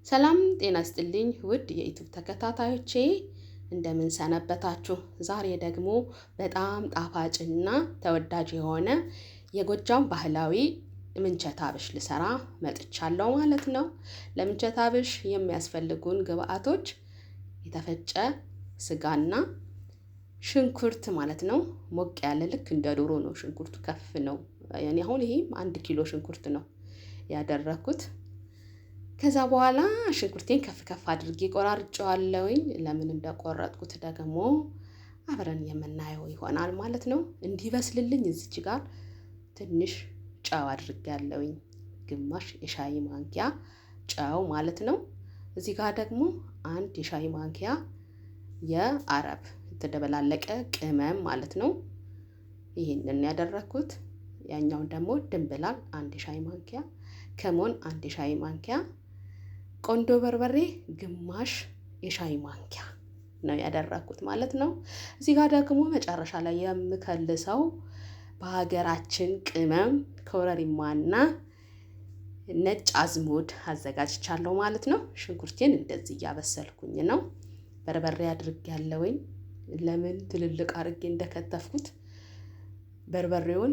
ሰላም ጤና ይስጥልኝ ውድ የዩቲዩብ ተከታታዮቼ እንደምን ሰነበታችሁ። ዛሬ ደግሞ በጣም ጣፋጭና ተወዳጅ የሆነ የጎጃም ባህላዊ ምንቸት አብሽ ልሰራ መጥቻለሁ ማለት ነው። ለምንቸት አብሽ የሚያስፈልጉን ግብአቶች የተፈጨ ስጋና ሽንኩርት ማለት ነው። ሞቅ ያለ ልክ እንደ ዶሮ ነው። ሽንኩርቱ ከፍ ነው። ያኔ አሁን ይሄ 1 ኪሎ ሽንኩርት ነው ያደረኩት። ከዛ በኋላ ሽንኩርቴን ከፍ አድርጌ ቆራርጬዋለሁኝ። ለምን እንደቆረጥኩት ደግሞ አብረን የምናየው ይሆናል ማለት ነው። እንዲበስልልኝ እዚች ጋር ትንሽ ጨው አድርጌያለሁኝ። ግማሽ የሻይ ማንኪያ ጨው ማለት ነው። እዚህ ጋር ደግሞ 1 የሻይ ማንኪያ የአረብ የተደበላለቀ ቅመም ማለት ነው። ይሄንን ያደረኩት። ያኛውን ደግሞ ድንብላል 1 የሻይ ማንኪያ፣ ከሞን 1 የሻይ ማንኪያ፣ ቆንዶ በርበሬ ግማሽ የሻይ ማንኪያ ነው ያደረኩት ማለት ነው። እዚህ ጋር ደግሞ መጨረሻ ላይ የምከልሰው በሀገራችን ቅመም ኮረሪማና ነጭ አዝሙድ አዘጋጅቻለሁ ማለት ነው። ሽንኩርቴን እንደዚህ እያበሰልኩኝ ነው። በርበሬ አድርጌያለሁኝ። ለምን ትልልቅ አድርጌ እንደከተፍኩት በርበሬውን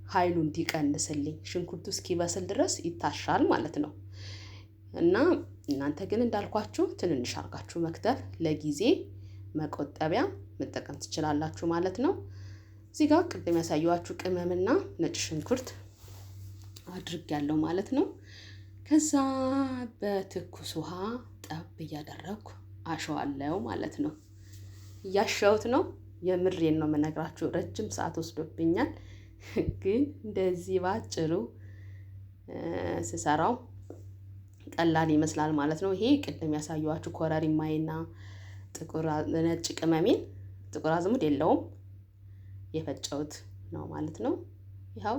ኃይሉ እንዲቀንስልኝ ሽንኩርቱ እስኪበስል ድረስ ይታሻል ማለት ነው። እና እናንተ ግን እንዳልኳችሁ ትንንሽ አርጋችሁ መክተፍ ለጊዜ መቆጠቢያ መጠቀም ትችላላችሁ ማለት ነው። እዚህ ጋር ቅድም ያሳየኋችሁ ቅመምና ነጭ ሽንኩርት አድርጌያለሁ ማለት ነው። ከዛ በትኩስ ውሃ ጠብ እያደረኩ አሸዋለሁ ማለት ነው። እያሸሁት ነው። የምሬን ነው የምነግራችሁ። ረጅም ሰዓት ወስዶብኛል። ግን እንደዚህ ባጭሩ ስሰራው ቀላል ይመስላል ማለት ነው። ይሄ ቅድም ያሳየኋችሁ ኮረሪማዬና ነጭ ቅመሜን ጥቁር አዝሙድ የለውም የፈጨሁት ነው ማለት ነው። ይኸው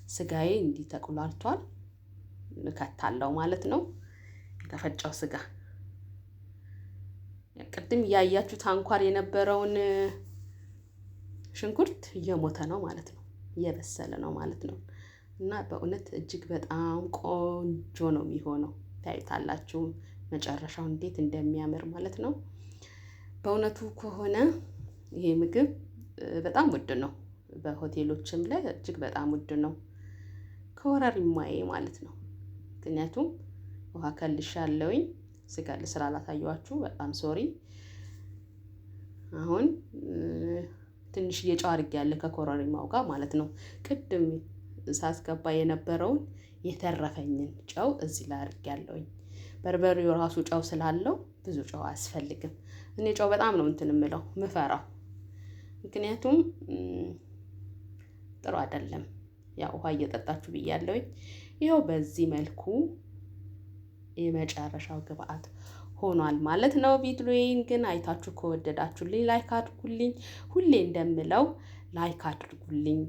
ስጋዬ እንዲህ ተቁላልቷል። እከታለሁ ማለት ነው። የተፈጨው ስጋ ቅድም ያያችሁት አንኳር የነበረውን ሽንኩርት እየሞተ ነው ማለት ነው። እየበሰለ ነው ማለት ነው። እና በእውነት እጅግ በጣም ቆንጆ ነው የሚሆነው። ታዩታላችሁ መጨረሻው እንዴት እንደሚያምር ማለት ነው። በእውነቱ ከሆነ ይሄ ምግብ በጣም ውድ ነው። በሆቴሎችም ላይ እጅግ በጣም ውድ ነው። ከወረሪማዬ ማለት ነው። ምክንያቱም ውሃ ከልሻለሁኝ። ስጋ ልስራ ላሳየኋችሁ በጣም ሶሪ። አሁን ትንሽ ጨው አድርጌያለሁ ከኮረሪማው ጋር ማለት ነው። ቅድም ሳስገባ የነበረውን የተረፈኝን ጨው እዚህ ላይ አድርጌያለሁኝ። በርበሬው ራሱ ጨው ስላለው ብዙ ጨው አያስፈልግም። እኔ ጨው በጣም ነው የምለው ምፈራው። ምክንያቱም ጥሩ አይደለም። ያው ውሃ እየጠጣችሁ ብያለሁኝ። ይኸው በዚህ መልኩ የመጨረሻው ግብአት ሆኗል ማለት ነው። ቪዲዮዬን ግን አይታችሁ ከወደዳችሁልኝ ላይክ አድርጉልኝ። ሁሌ እንደምለው ላይክ አድርጉልኝ፣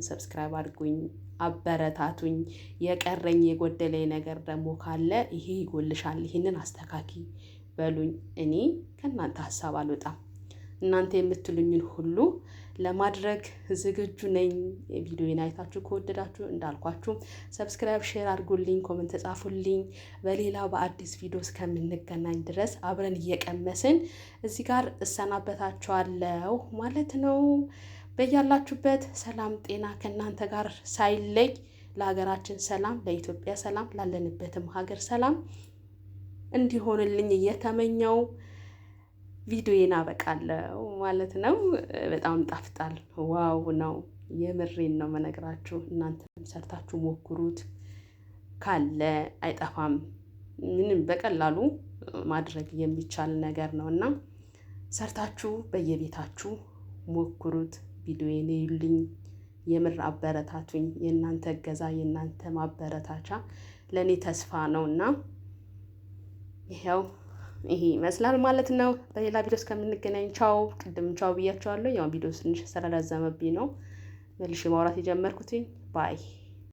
ሰብስክራይብ አድርጉኝ፣ አበረታቱኝ። የቀረኝ የጎደለኝ ነገር ደግሞ ካለ ይሄ ይጎልሻል፣ ይሄንን አስተካኪ በሉኝ። እኔ ከእናንተ ሀሳብ አልወጣም። እናንተ የምትሉኝን ሁሉ ለማድረግ ዝግጁ ነኝ። ቪዲዮዬን አይታችሁ ከወደዳችሁ እንዳልኳችሁ ሰብስክራይብ፣ ሼር አድርጉልኝ፣ ኮሜንት ጻፉልኝ። በሌላ በአዲስ ቪዲዮ እስከምንገናኝ ድረስ አብረን እየቀመስን እዚህ ጋር እሰናበታችኋለሁ ማለት ነው። በያላችሁበት ሰላም ጤና ከእናንተ ጋር ሳይለይ ለሀገራችን ሰላም፣ ለኢትዮጵያ ሰላም፣ ላለንበትም ሀገር ሰላም እንዲሆንልኝ እየተመኘው ቪዲዮዬን አበቃለሁ ማለት ነው። በጣም ጣፍጣል። ዋው ነው። የምሬን ነው መነግራችሁ። እናንተም ሰርታችሁ ሞክሩት። ካለ አይጠፋም። ምንም በቀላሉ ማድረግ የሚቻል ነገር ነውና ሰርታችሁ በየቤታችሁ ሞክሩት። ቪዲዮዬን እዩልኝ። የምር አበረታቱኝ። የእናንተ እገዛ፣ የእናንተ ማበረታቻ ለኔ ተስፋ ነውና ይሄው ይሄ ይመስላል ማለት ነው። በሌላ ቪዲዮ እስከምንገናኝ ቻው። ቅድም ቻው ብያችኋለሁ። ያው ቪዲዮ ትንሽ ስለረዘመብኝ ነው መልሼ ማውራት የጀመርኩት። ባይ